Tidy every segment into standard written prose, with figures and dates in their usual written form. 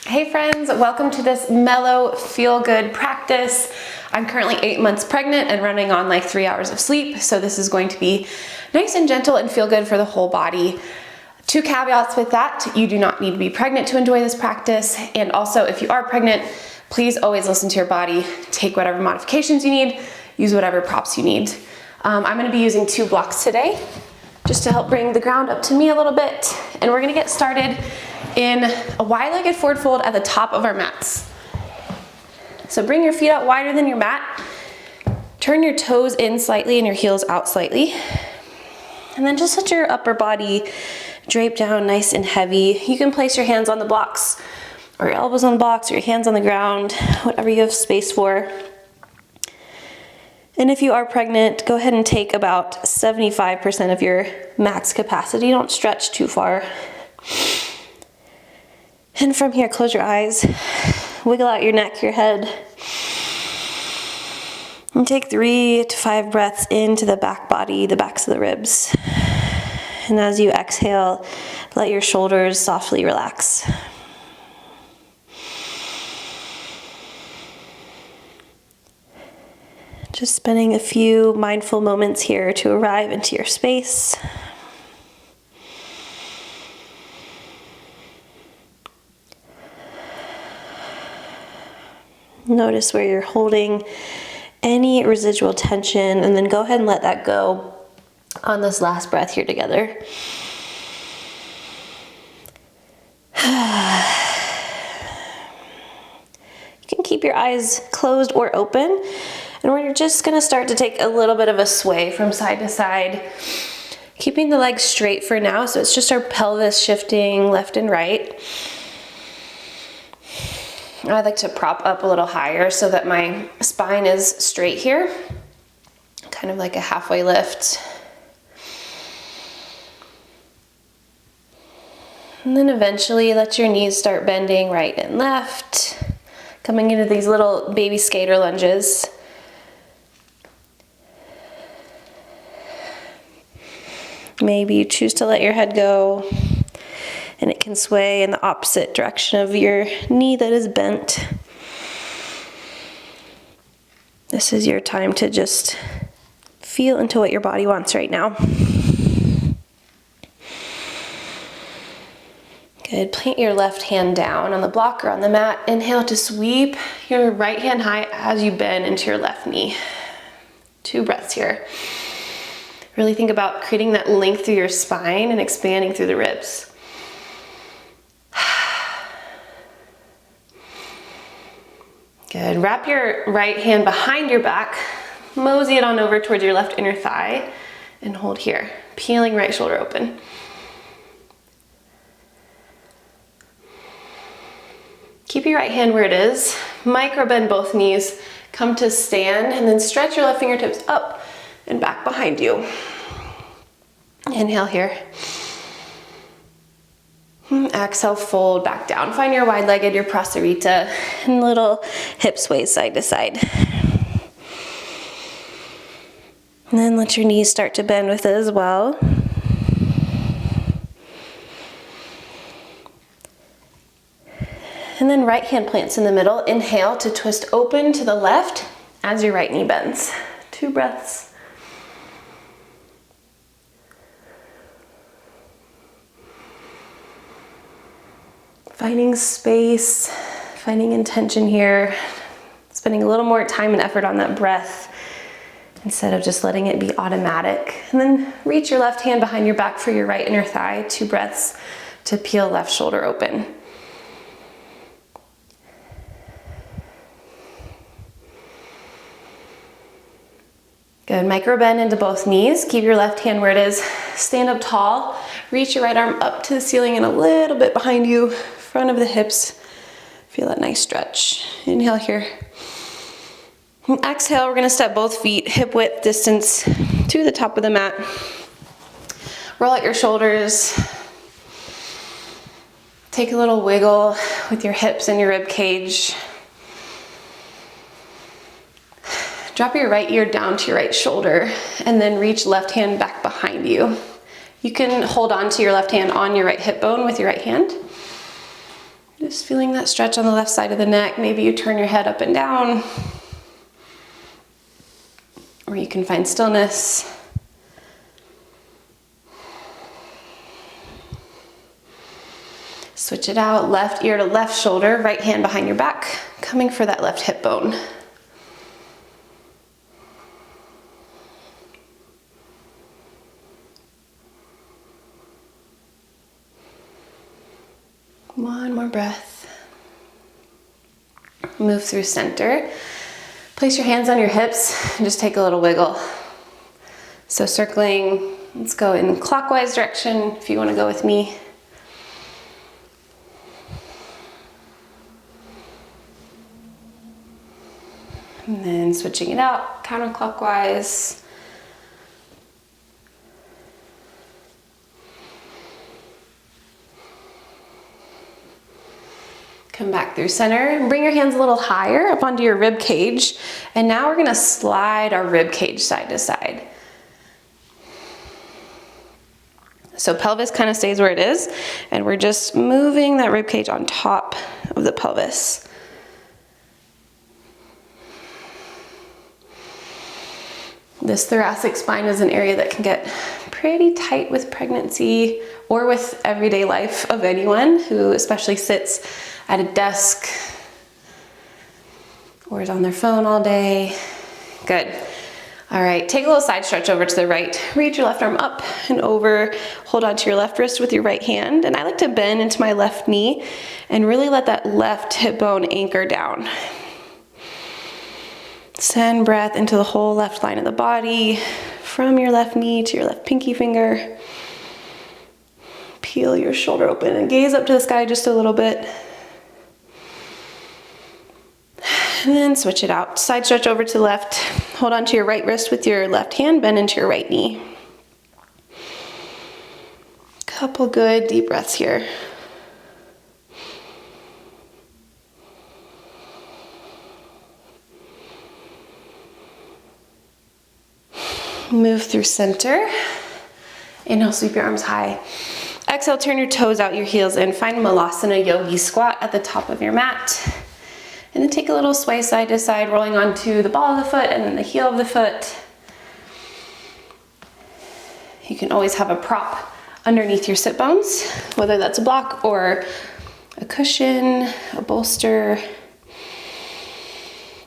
Hey friends, welcome to this mellow, feel-good practice. I'm currently 8 months pregnant and running on like 3 hours of sleep, so this is going to be nice and gentle and feel good for the whole body. Two caveats with that: you do not need to be pregnant to enjoy this practice, and also if you are pregnant, please always listen to your body. Take whatever modifications you need, use whatever props you need. I'm going to be using 2 blocks today just to help bring the ground up to me a little bit, and we're going to get started in a wide-legged forward fold at the top of our mats. So bring your feet out wider than your mat, turn your toes in slightly and your heels out slightly, and then just let your upper body drape down nice and heavy. You can place your hands on the blocks or your elbows on the blocks or your hands on the ground, whatever you have space for. And if you are pregnant, go ahead and take about 75% of your max capacity. Don't stretch too far. And from here, close your eyes, wiggle out your neck, your head, and take 3 to 5 breaths into the back body, the backs of the ribs. And as you exhale, let your shoulders softly relax. Just spending a few mindful moments here to arrive into your space. Notice where you're holding any residual tension, and then go ahead and let that go on this last breath here together. You can keep your eyes closed or open, and we're just going to start to take a little bit of a sway from side to side, keeping the legs straight for now, so it's just our pelvis shifting left and right. I like to prop up a little higher so that my spine is straight here, kind of like a halfway lift. And then eventually let your knees start bending right and left, coming into these little baby skater lunges. Maybe you choose to let your head go, and it can sway in the opposite direction of your knee that is bent. This is your time to just feel into what your body wants right now. Good. Plant your left hand down on the block or on the mat. Inhale to sweep your right hand high as you bend into your left knee. 2 breaths here. Really think about creating that length through your spine and expanding through the ribs. Good. Wrap your right hand behind your back, mosey it on over towards your left inner thigh, and hold here, peeling right shoulder open. Keep your right hand where it is, micro bend both knees, come to stand, and then stretch your left fingertips up and back behind you. Inhale here. Exhale, fold back down. Find your wide-legged, your prasarita, and little hip sways side to side. And then let your knees start to bend with it as well. And then right hand plants in the middle. Inhale to twist open to the left as your right knee bends. 2 breaths. Finding space, finding intention here, spending a little more time and effort on that breath instead of just letting it be automatic. And then reach your left hand behind your back for your right inner thigh. 2 breaths to peel left shoulder open. Good. Micro bend into both knees. Keep your left hand where it is. Stand up tall. Reach your right arm up to the ceiling and a little bit behind you, front of the hips. Feel that nice stretch. Inhale here. And exhale, we're gonna step both feet hip width distance to the top of the mat. Roll out your shoulders. Take a little wiggle with your hips and your rib cage. Drop your right ear down to your right shoulder and then reach left hand back behind you. You can hold on to your left hand on your right hip bone with your right hand. Just feeling that stretch on the left side of the neck. Maybe you turn your head up and down, or you can find stillness. Switch it out, left ear to left shoulder, right hand behind your back, coming for that left hip bone. One more breath. Move through center. Place your hands on your hips and just take a little wiggle. So circling, let's go in clockwise direction if you want to go with me. And then switching it out, counterclockwise. Come back through center and bring your hands a little higher up onto your rib cage. And now we're gonna slide our rib cage side to side. So pelvis kind of stays where it is, and we're just moving that rib cage on top of the pelvis. This thoracic spine is an area that can get pretty tight with pregnancy or with everyday life of anyone who especially sits at a desk or is on their phone all day. Good. All right, take a little side stretch over to the right. Reach your left arm up and over. Hold onto your left wrist with your right hand. And I like to bend into my left knee and really let that left hip bone anchor down. Send breath into the whole left line of the body, from your left knee to your left pinky finger. Peel your shoulder open and gaze up to the sky just a little bit. And then switch it out. Side stretch over to the left. Hold on to your right wrist with your left hand, bend into your right knee. Couple good deep breaths here. Move through center. Inhale, sweep your arms high. Exhale, turn your toes out, your heels in. Find Malasana Yogi Squat at the top of your mat. And then take a little sway side to side, rolling onto the ball of the foot and then the heel of the foot. You can always have a prop underneath your sit bones, whether that's a block or a cushion, a bolster.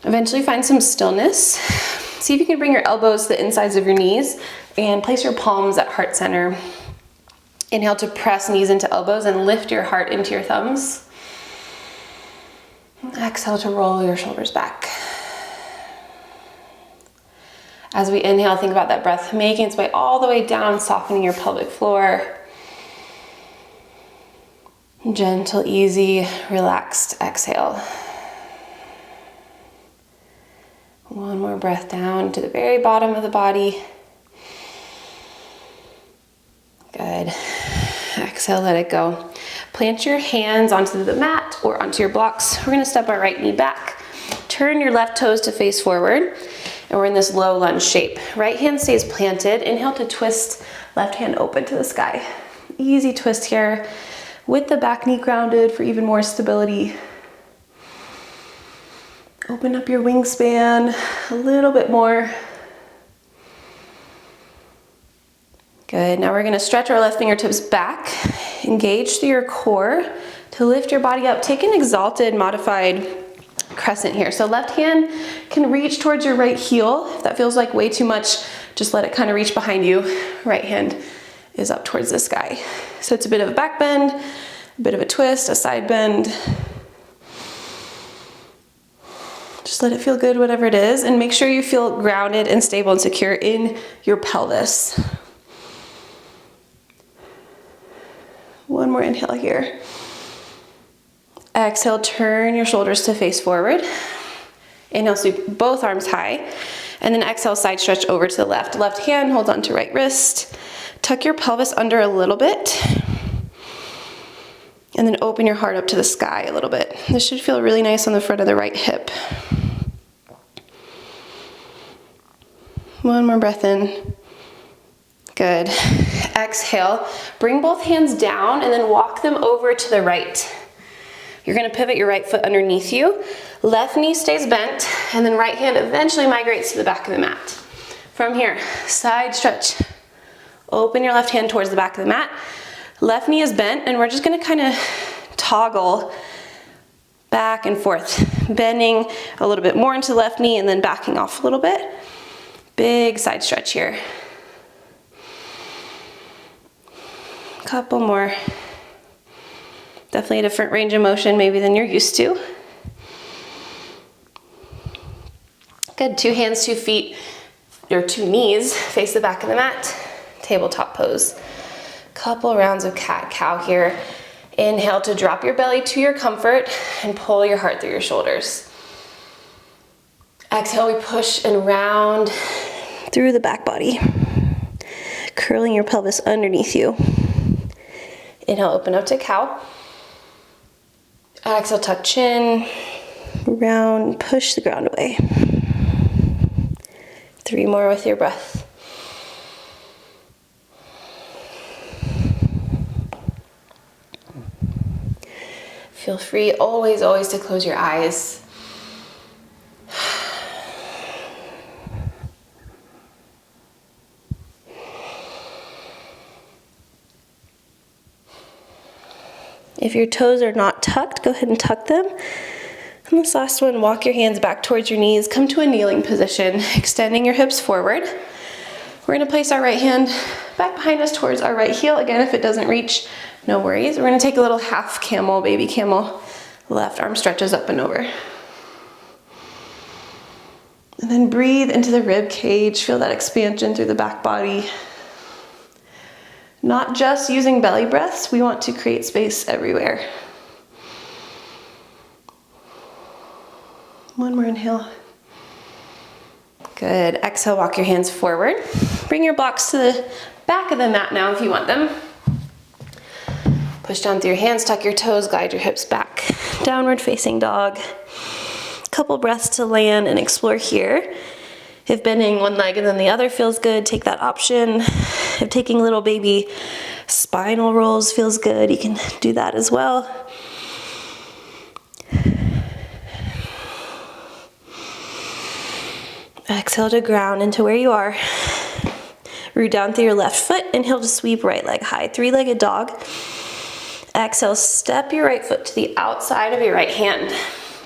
Eventually find some stillness. See if you can bring your elbows to the insides of your knees and place your palms at heart center. Inhale to press knees into elbows and lift your heart into your thumbs. Exhale to roll your shoulders back. As we inhale, think about that breath making its way all the way down, softening your pelvic floor. Gentle, easy, relaxed exhale. One more breath down to the very bottom of the body. Good. Exhale, let it go. Plant your hands onto the mat or onto your blocks. We're gonna step our right knee back. Turn your left toes to face forward. And we're in this low lunge shape. Right hand stays planted. Inhale to twist, left hand open to the sky. Easy twist here with the back knee grounded for even more stability. Open up your wingspan a little bit more. Good, now we're gonna stretch our left fingertips back, engage through your core to lift your body up. Take an exalted, modified crescent here. So left hand can reach towards your right heel. If that feels like way too much, just let it kind of reach behind you. Right hand is up towards the sky. So it's a bit of a back bend, a bit of a twist, a side bend. Just let it feel good, whatever it is, and make sure you feel grounded and stable and secure in your pelvis. One more inhale here. Exhale, turn your shoulders to face forward. Inhale, sweep both arms high. And then exhale, side stretch over to the left. Left hand holds onto right wrist. Tuck your pelvis under a little bit. And then open your heart up to the sky a little bit. This should feel really nice on the front of the right hip. One more breath in. Good. Exhale, bring both hands down and then walk them over to the right. You're gonna pivot your right foot underneath you. Left knee stays bent, and then right hand eventually migrates to the back of the mat. From here, side stretch. Open your left hand towards the back of the mat. Left knee is bent, and we're just gonna kind of toggle back and forth, bending a little bit more into the left knee and then backing off a little bit. Big side stretch here. Couple more. Definitely a different range of motion maybe than you're used to. Good, 2 hands, 2 feet, or 2 knees face the back of the mat. Tabletop pose. Couple rounds of cat-cow here. Inhale to drop your belly to your comfort and pull your heart through your shoulders. Exhale, we push and round through the back body, curling your pelvis underneath you. Inhale, open up to cow. Exhale, tuck chin, round, push the ground away. 3 more with your breath. Feel free always, always to close your eyes. If your toes are not tucked, go ahead and tuck them. And this last one, walk your hands back towards your knees. Come to a kneeling position, extending your hips forward. We're gonna place our right hand back behind us towards our right heel. Again, if it doesn't reach, no worries. We're gonna take a little half camel, baby camel. Left arm stretches up and over. And then breathe into the rib cage. Feel that expansion through the back body. Not just using belly breaths, we want to create space everywhere. One more inhale. Good. Exhale, walk your hands forward. Bring your blocks to the back of the mat now if you want them. Push down through your hands, tuck your toes, glide your hips back. Downward facing dog. Couple breaths to land and explore here. If bending one leg and then the other feels good, take that option. If taking little baby spinal rolls feels good, you can do that as well. Exhale to ground into where you are. Root down through your left foot. Inhale to sweep right leg high. 3-legged dog. Exhale, step your right foot to the outside of your right hand.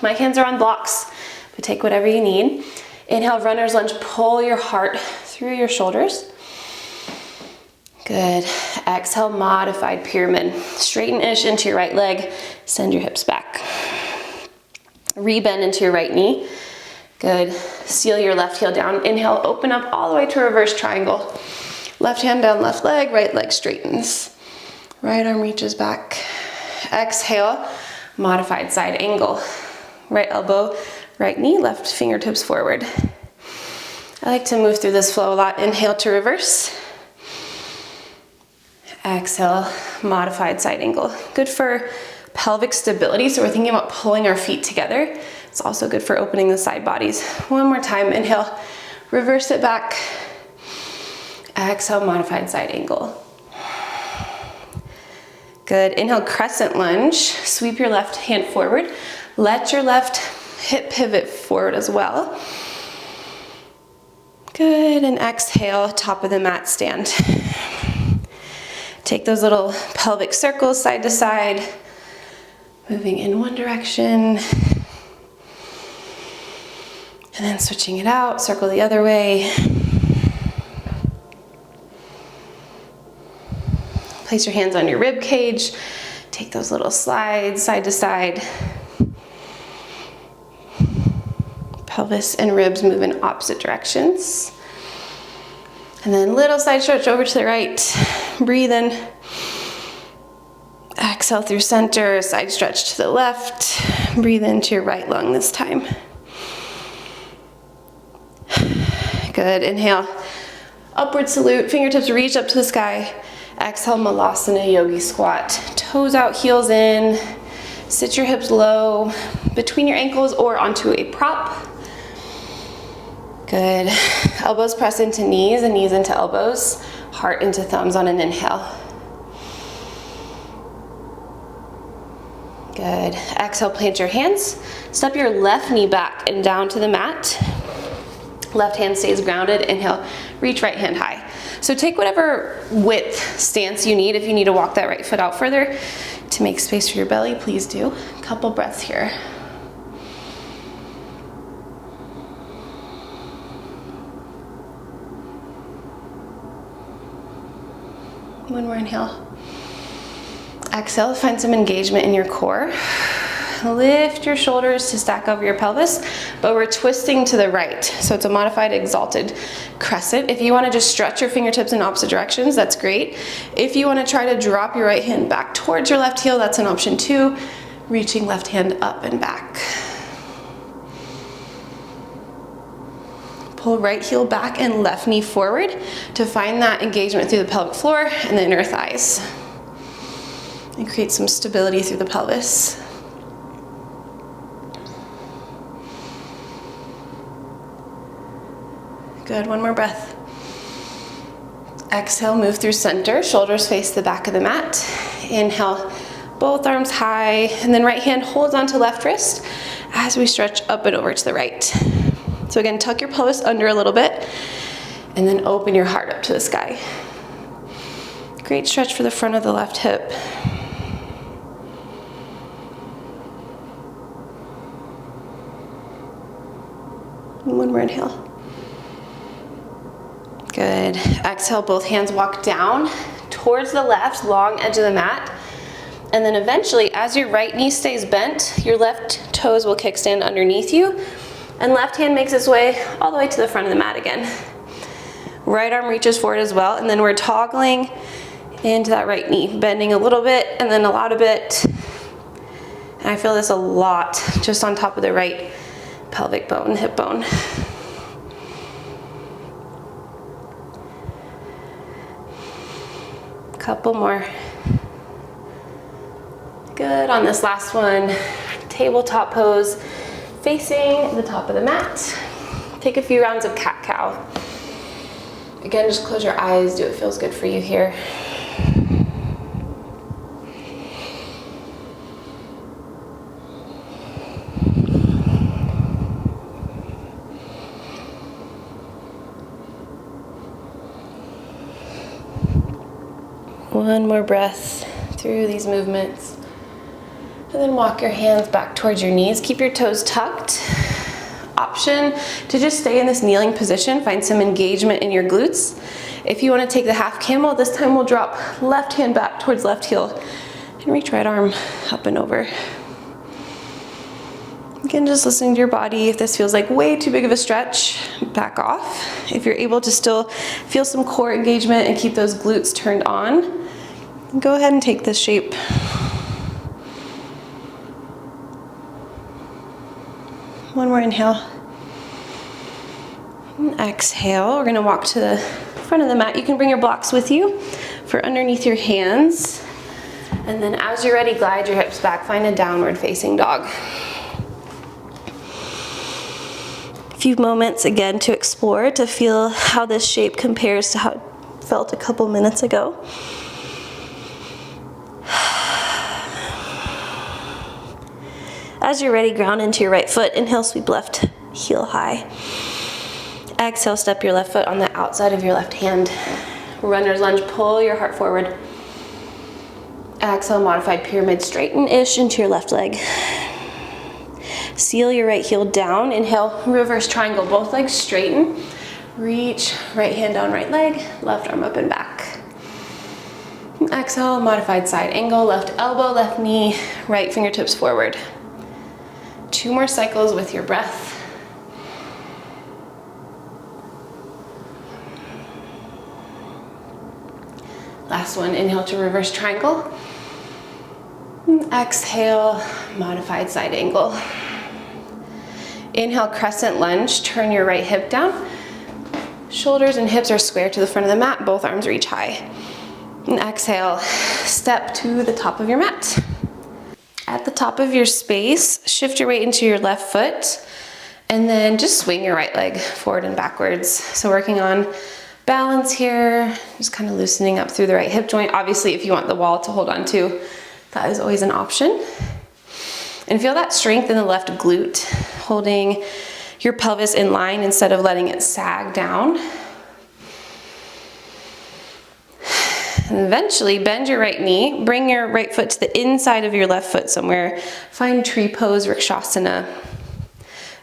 My hands are on blocks, but take whatever you need. Inhale, runner's lunge, pull your heart through your shoulders. Good. Exhale, modified pyramid. Straighten-ish into your right leg, send your hips back. Rebend into your right knee. Good. Seal your left heel down. Inhale, open up all the way to reverse triangle. Left hand down, left leg, right leg straightens. Right arm reaches back. Exhale, modified side angle. Right elbow, right knee, left fingertips forward. I like to move through this flow a lot. Inhale to reverse. Exhale, modified side angle. Good for pelvic stability, so we're thinking about pulling our feet together. It's also good for opening the side bodies. One more time, inhale, reverse it back. Exhale, modified side angle. Good, inhale, crescent lunge. Sweep your left hand forward. Let your left hip pivot forward as well. Good, and exhale, top of the mat stand. Take those little pelvic circles side to side, moving in one direction. And then switching it out, circle the other way. Place your hands on your rib cage. Take those little slides side to side. Pelvis and ribs move in opposite directions. And then little side stretch over to the right. Breathe in. Exhale through center, side stretch to the left. Breathe into your right lung this time. Good, inhale. Upward salute, fingertips reach up to the sky. Exhale, Malasana Yogi Squat. Toes out, heels in. Sit your hips low between your ankles or onto a prop. Good. Elbows press into knees and knees into elbows. Heart into thumbs on an inhale. Good. Exhale, plant your hands. Step your left knee back and down to the mat. Left hand stays grounded. Inhale, reach right hand high. So take whatever width stance you need. If you need to walk that right foot out further to make space for your belly, please do. A couple breaths here. One more inhale. Exhale, find some engagement in your core. Lift your shoulders to stack over your pelvis, but we're twisting to the right. So it's a modified exalted crescent. If you want to just stretch your fingertips in opposite directions, that's great. If you want to try to drop your right hand back towards your left heel, that's an option too. Reaching left hand up and back. Pull right heel back and left knee forward to find that engagement through the pelvic floor and the inner thighs. And create some stability through the pelvis. Good, one more breath. Exhale, move through center, shoulders face the back of the mat. Inhale, both arms high, and then right hand holds onto left wrist as we stretch up and over to the right. So again, tuck your pelvis under a little bit, and then open your heart up to the sky. Great stretch for the front of the left hip. And one more inhale. Good. Exhale, both hands walk down towards the left, long edge of the mat. And then eventually, as your right knee stays bent, your left toes will kickstand underneath you. And left hand makes its way all the way to the front of the mat again. Right arm reaches forward as well. And then we're toggling into that right knee, bending a little bit and then a lot of it. And I feel this a lot just on top of the right pelvic bone, hip bone. Couple more. Good. On this last one, tabletop pose, facing the top of the mat. Take a few rounds of cat-cow. Again, just close your eyes, do what feels good for you here. One more breath through these movements. And then walk your hands back towards your knees. Keep your toes tucked. Option to just stay in this kneeling position. Find some engagement in your glutes. If you want to take the half camel, this time we'll drop left hand back towards left heel and reach right arm up and over. Again, just listening to your body. If this feels like way too big of a stretch, back off. If you're able to still feel some core engagement and keep those glutes turned on, go ahead and take this shape. One more inhale. And exhale. We're going to walk to the front of the mat. You can bring your blocks with you for underneath your hands. And then as you're ready, glide your hips back. Find a downward facing dog. A few moments again to explore, to feel how this shape compares to how it felt a couple minutes ago. As you're ready, ground into your right foot. Inhale, sweep left heel high. Exhale, step your left foot on the outside of your left hand. Runner's lunge, pull your heart forward. Exhale, modified pyramid, straighten-ish into your left leg. Seal your right heel down. Inhale, reverse triangle, both legs straighten. Reach, right hand down right leg, left arm up and back. Exhale, modified side angle, left elbow, left knee, right fingertips forward. 2 more cycles with your breath. Last one, inhale to reverse triangle. Exhale, modified side angle. Inhale, crescent lunge, turn your right hip down. Shoulders and hips are square to the front of the mat, both arms reach high. And exhale, step to the top of your mat. At the top of your space, shift your weight into your left foot, and then just swing your right leg forward and backwards. So working on balance here, just kind of loosening up through the right hip joint. Obviously, if you want the wall to hold on to, that is always an option. And feel that strength in the left glute, holding your pelvis in line instead of letting it sag down. And eventually bend your right knee, bring your right foot to the inside of your left foot somewhere. Find tree pose, Vrikshasana,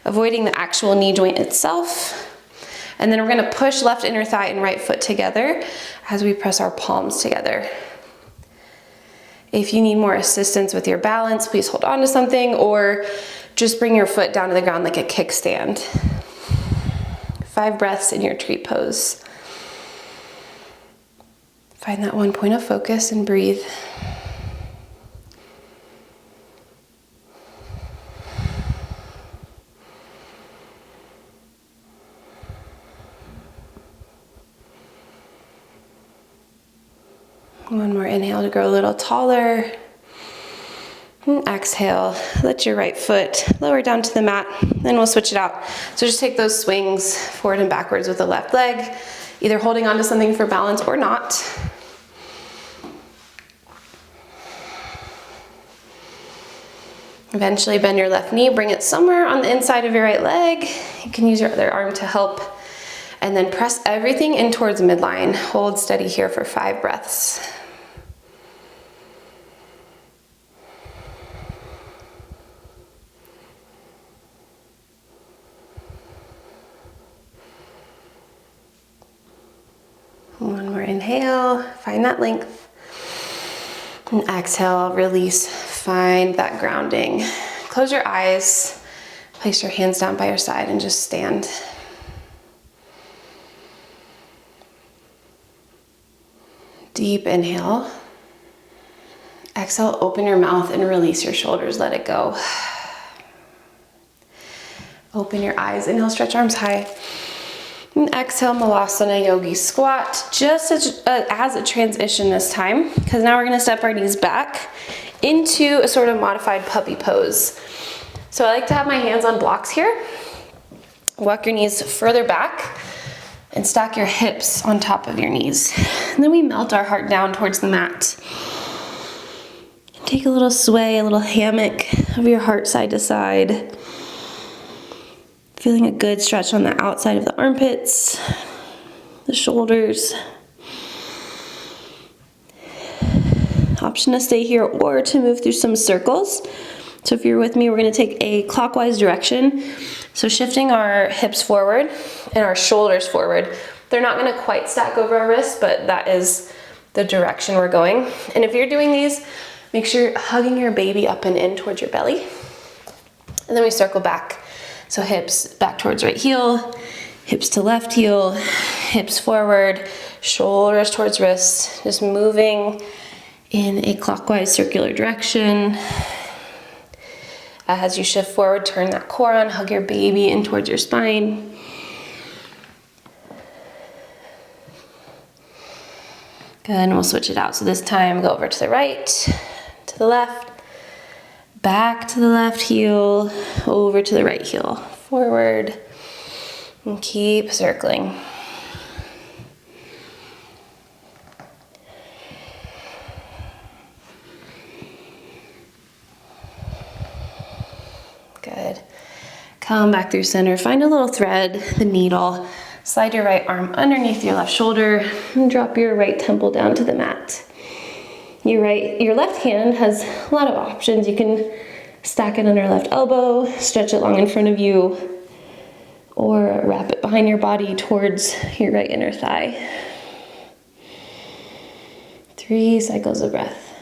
avoiding the actual knee joint itself. And then we're gonna push left inner thigh and right foot together as we press our palms together. If you need more assistance with your balance, please hold on to something or just bring your foot down to the ground like a kickstand. 5 breaths in your tree pose. Find that one point of focus and breathe. One more inhale to grow a little taller. And exhale, let your right foot lower down to the mat, then we'll switch it out. So just take those swings forward and backwards with the left leg, either holding onto something for balance or not. Eventually bend your left knee, bring it somewhere on the inside of your right leg. You can use your other arm to help. And then press everything in towards midline. Hold steady here for 5 breaths. One more inhale, find that length. And exhale, release, find that grounding. Close your eyes, place your hands down by your side and just stand. Deep inhale. Exhale, open your mouth and release your shoulders, let it go. Open your eyes, inhale, stretch arms high. And exhale, Malasana Yogi Squat, just as a transition this time, because now we're gonna step our knees back into a sort of modified puppy pose. So I like to have my hands on blocks here. Walk your knees further back and stack your hips on top of your knees. And then we melt our heart down towards the mat. Take a little sway, a little hammock of your heart side to side. Feeling a good stretch on the outside of the armpits, the shoulders. Option to stay here or to move through some circles. So if you're with me, we're gonna take a clockwise direction. So shifting our hips forward and our shoulders forward. They're not gonna quite stack over our wrists, but that is the direction we're going. And if you're doing these, make sure you're hugging your baby up and in towards your belly. And then we circle back. So hips back towards right heel, hips to left heel, hips forward, shoulders towards wrists, just moving in a clockwise circular direction. As you shift forward, turn that core on, hug your baby in towards your spine. Good, and we'll switch it out. So this time, go over to the right, to the left, back to the left heel, over to the right heel, forward, and keep circling. Good. Come back through center, find a little thread, the needle, slide your right arm underneath your left shoulder, and drop your right temple down to the mat. Your left hand has a lot of options. You can stack it under left elbow, stretch it long in front of you, or wrap it behind your body towards your right inner thigh. 3 cycles of breath.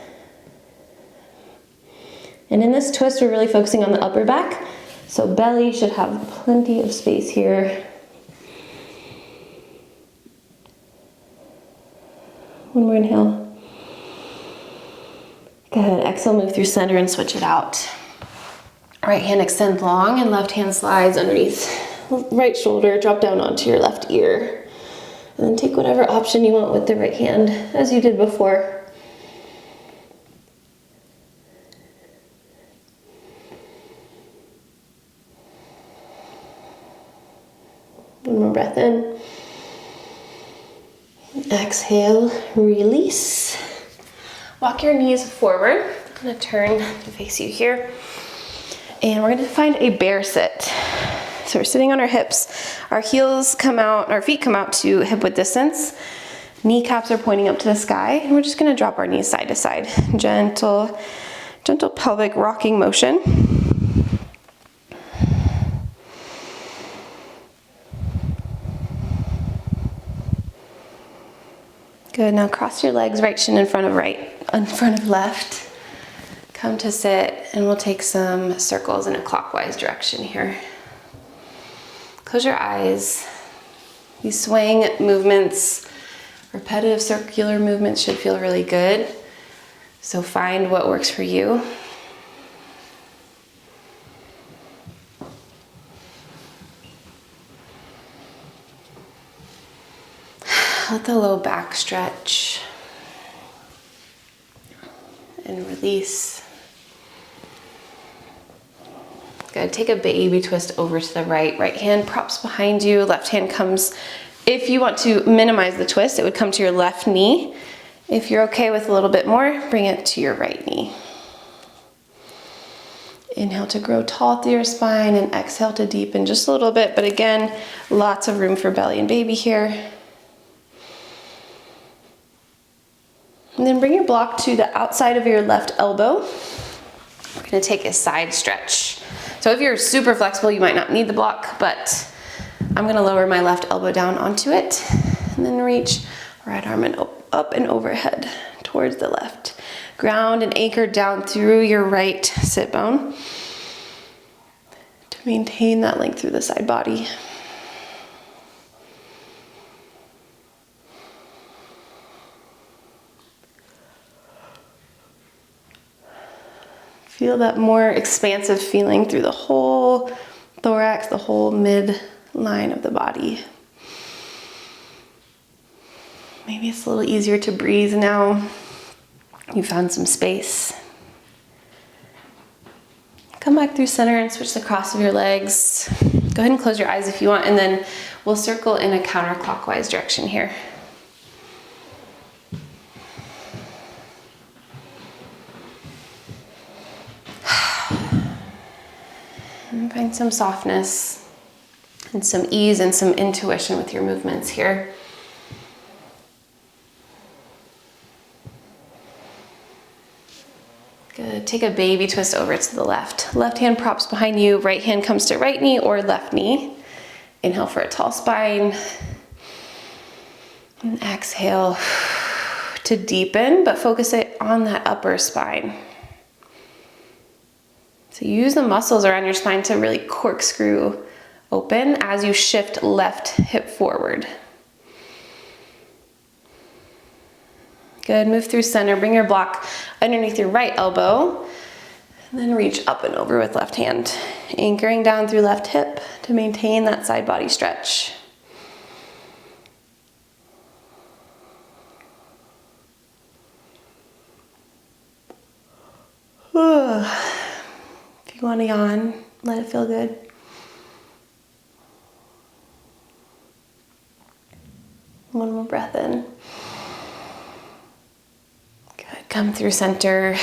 And in this twist, we're really focusing on the upper back. So belly should have plenty of space here. One more inhale. Good, exhale, move through center and switch it out. Right hand extends long and left hand slides underneath right shoulder, drop down onto your left ear. And then take whatever option you want with the right hand, as you did before. One more breath in. Exhale, release. Walk your knees forward. I'm gonna turn to face you here. And we're gonna find a bear sit. So we're sitting on our hips. Our heels come out, our feet come out to hip width distance. Kneecaps are pointing up to the sky. And we're just gonna drop our knees side to side. Gentle, gentle pelvic rocking motion. Good, now cross your legs, right shin in front of left. Come to sit, and we'll take some circles in a clockwise direction here. Close your eyes. These swaying movements, repetitive circular movements should feel really good. So find what works for you. Let the low back stretch and release. Good, take a baby twist over to the right. Right hand props behind you, left hand comes, if you want to minimize the twist, it would come to your left knee. If you're okay with a little bit more, bring it to your right knee. Inhale to grow tall through your spine and exhale to deepen just a little bit, but again, lots of room for belly and baby here. And then bring your block to the outside of your left elbow. We're gonna take a side stretch. So if you're super flexible, you might not need the block, but I'm gonna lower my left elbow down onto it and then reach right arm and up and overhead towards the left. Ground and anchor down through your right sit bone to maintain that length through the side body. Feel that more expansive feeling through the whole thorax, the whole midline of the body. Maybe it's a little easier to breathe now. You found some space. Come back through center and switch the cross of your legs. Go ahead and close your eyes if you want, and then we'll circle in a counterclockwise direction here. And find some softness and some ease and some intuition with your movements here. Good, take a baby twist over to the left. Left hand props behind you, right hand comes to right knee or left knee. Inhale for a tall spine. And exhale to deepen, but focus it on that upper spine. So use the muscles around your spine to really corkscrew open as you shift left hip forward. Good, move through center, bring your block underneath your right elbow, and then reach up and over with left hand. Anchoring down through left hip to maintain that side body stretch. If you want to yawn, let it feel good. One more breath in. Good, come through center,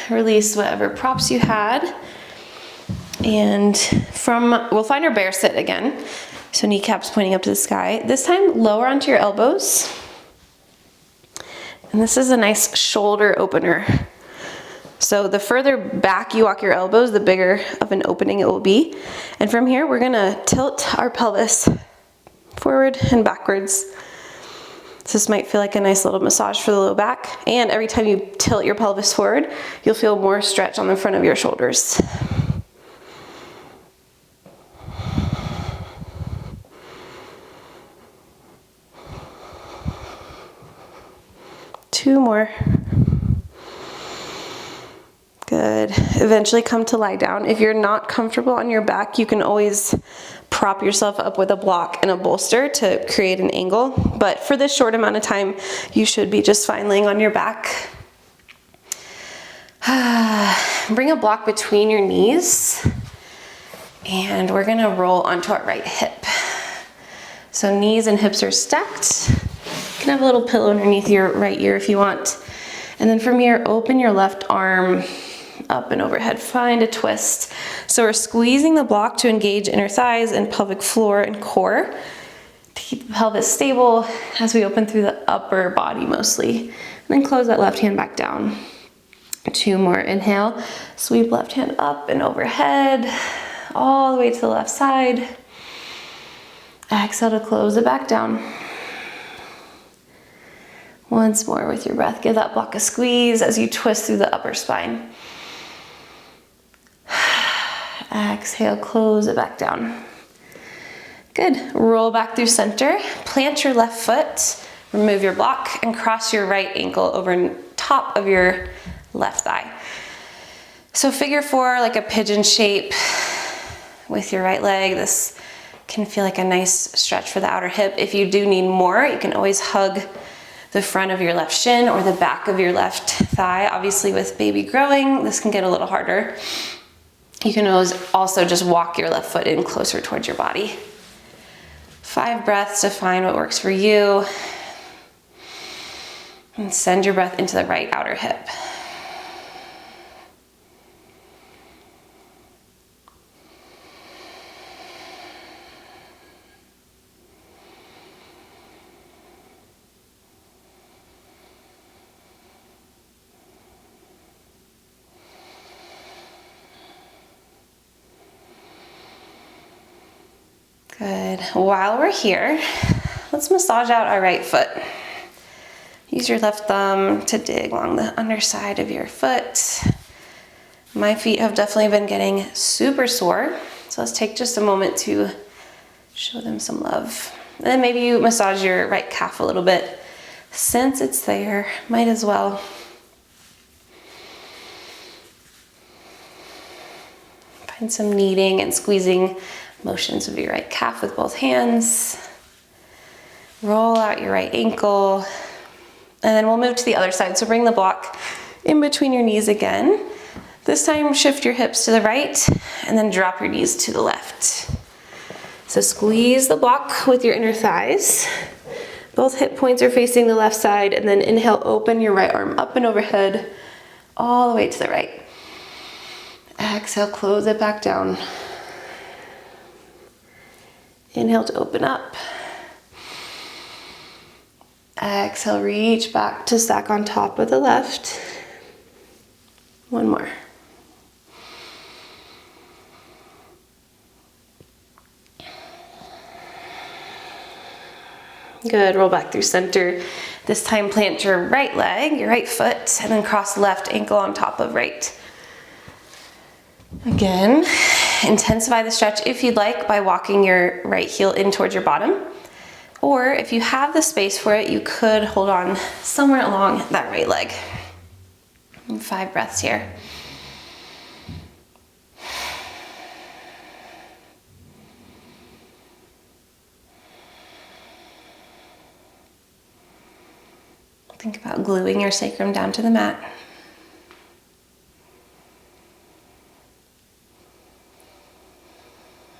release whatever props you had. And we'll find our bear sit again. So kneecaps pointing up to the sky. This time, lower onto your elbows. And this is a nice shoulder opener. So the further back you walk your elbows, the bigger of an opening it will be. And from here, we're gonna tilt our pelvis forward and backwards. So this might feel like a nice little massage for the low back. And every time you tilt your pelvis forward, you'll feel more stretch on the front of your shoulders. Two more. Good. Eventually come to lie down. If you're not comfortable on your back, you can always prop yourself up with a block and a bolster to create an angle. But for this short amount of time, you should be just fine laying on your back. Bring a block between your knees, and we're gonna roll onto our right hip. So knees and hips are stacked. You can have a little pillow underneath your right ear if you want. And then from here, open your left arm up and overhead. Find a twist. So we're squeezing the block to engage inner thighs and pelvic floor and core to keep the pelvis stable as we open through the upper body mostly. And then close that left hand back down. 2 more. Inhale, sweep left hand up and overhead, all the way to the left side. Exhale to close it back down. Once more with your breath, give that block a squeeze as you twist through the upper spine. Exhale, close it back down. Good. Roll back through center, plant your left foot, remove your block, and cross your right ankle over top of your left thigh. So figure 4, like a pigeon shape with your right leg. This can feel like a nice stretch for the outer hip. If you do need more, you can always hug the front of your left shin or the back of your left thigh. Obviously with baby growing, this can get a little harder. You can always also just walk your left foot in closer towards your body. 5 breaths to find what works for you. And send your breath into the right outer hip. Good. While we're here, let's massage out our right foot. Use your left thumb to dig along the underside of your foot. My feet have definitely been getting super sore, so let's take just a moment to show them some love. And then maybe you massage your right calf a little bit. Since it's there, might as well. Find some kneading and squeezing motions of your right calf with both hands. Roll out your right ankle. And then we'll move to the other side. So bring the block in between your knees again. This time shift your hips to the right and then drop your knees to the left. So squeeze the block with your inner thighs. Both hip points are facing the left side, and then inhale, open your right arm up and overhead all the way to the right. Exhale, close it back down. Inhale to open up. Exhale, reach back to stack on top of the left. 1 more. Good, roll back through center. This time plant your right leg, your right foot, and then cross left ankle on top of right. Again, intensify the stretch if you'd like by walking your right heel in towards your bottom. Or if you have the space for it, you could hold on somewhere along that right leg. And 5 breaths here. Think about gluing your sacrum down to the mat.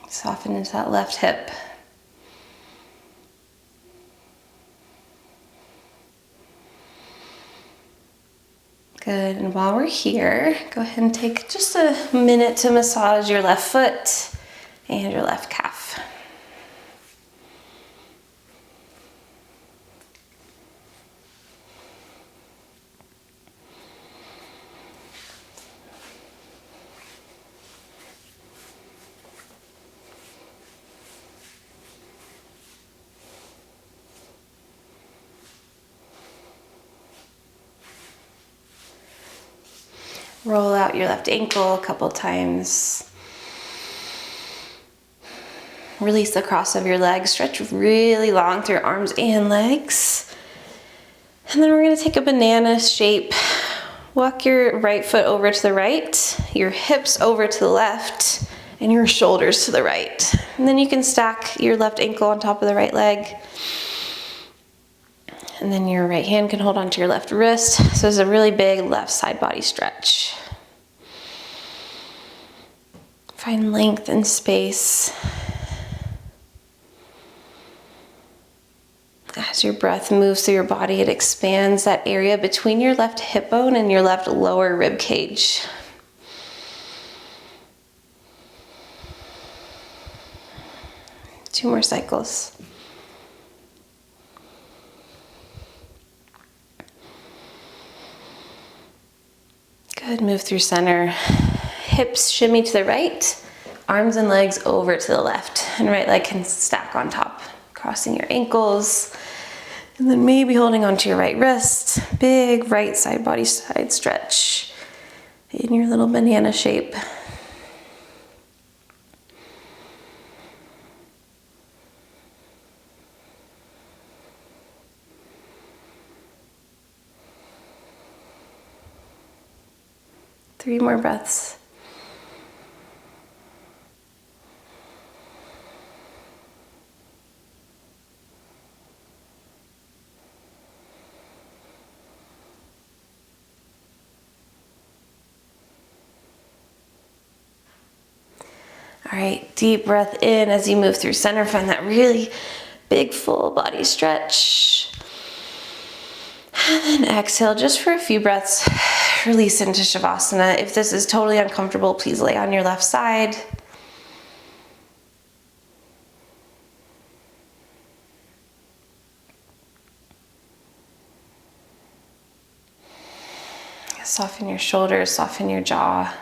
Soften into that left hip. Good, and while we're here, go ahead and take just a minute to massage your left foot and your left calf. Roll out your left ankle a couple times. Release the cross of your legs. Stretch really long through your arms and legs. And then we're going to take a banana shape. Walk your right foot over to the right, your hips over to the left, and your shoulders to the right. And then you can stack your left ankle on top of the right leg. And then your right hand can hold onto your left wrist. So it's a really big left side body stretch. Find length and space. As your breath moves through your body, it expands that area between your left hip bone and your left lower rib cage. 2 more cycles. Good, move through center. Hips shimmy to the right, arms and legs over to the left, and right leg can stack on top, crossing your ankles, and then maybe holding onto your right wrist. Big right side body side stretch in your little banana shape. Three more breaths. All right, deep breath in as you move through center. Find that really big full body stretch. And then exhale just for a few breaths. Release into Shavasana. If this is totally uncomfortable, please lay on your left side. Soften your shoulders, soften your jaw.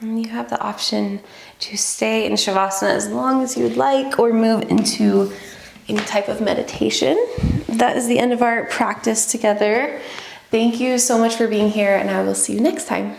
And you have the option to stay in Shavasana as long as you'd like, or move into any type of meditation. That is the end of our practice together. Thank you so much for being here, and I will see you next time.